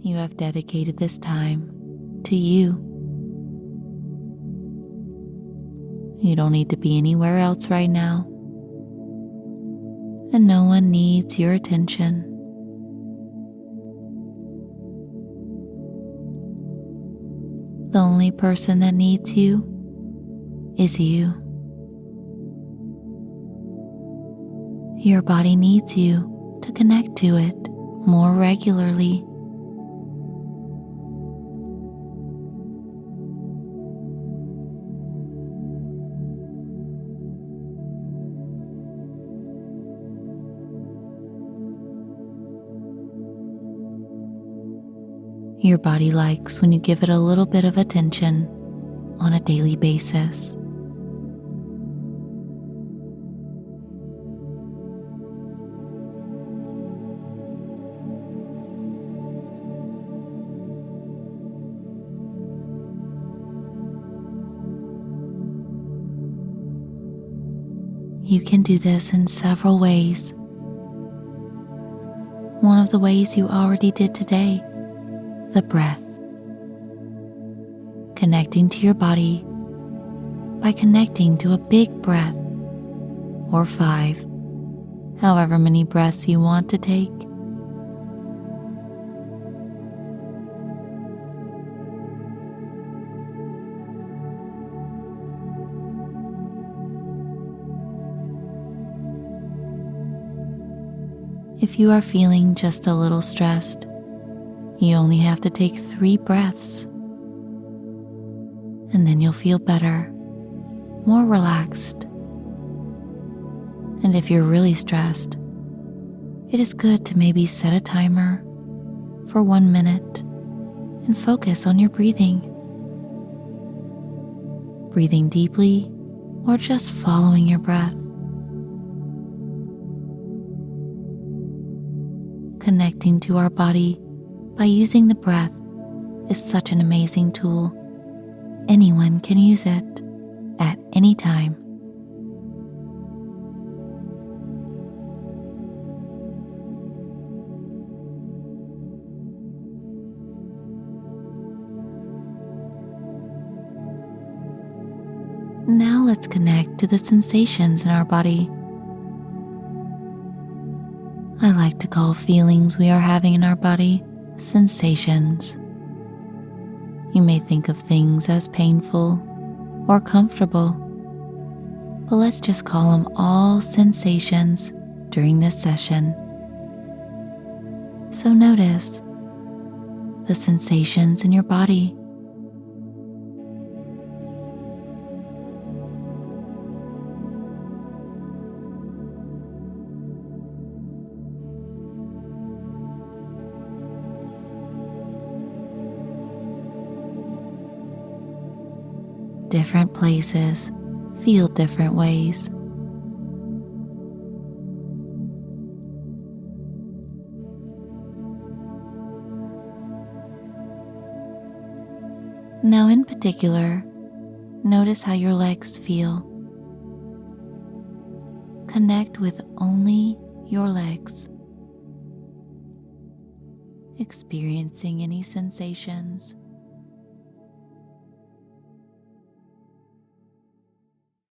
you have dedicated this time to you. You don't need to be anywhere else right now, and no one needs your attention. The only person that needs you is you. Your body needs you to connect to it more regularly. Your body likes when you give it a little bit of attention on a daily basis. You can do this in several ways. One of the ways you already did today, the breath. Connecting to your body by connecting to a big breath, or 5, however many breaths you want to take. If you are feeling just a little stressed, you only have to take 3 breaths, and then you'll feel better, more relaxed. And if you're really stressed, it is good to maybe set a timer for 1 minute and focus on your breathing. Breathing deeply or just following your breath. Connecting to our body by using the breath is such an amazing tool. Anyone can use it at any time. Now let's connect to the sensations in our body. I like to call feelings we are having in our body sensations. You may think of things as painful or comfortable, but let's just call them all sensations during this session. So notice the sensations in your body. Different places feel different ways. Now, in particular, notice how your legs feel. Connect with only your legs, experiencing any sensations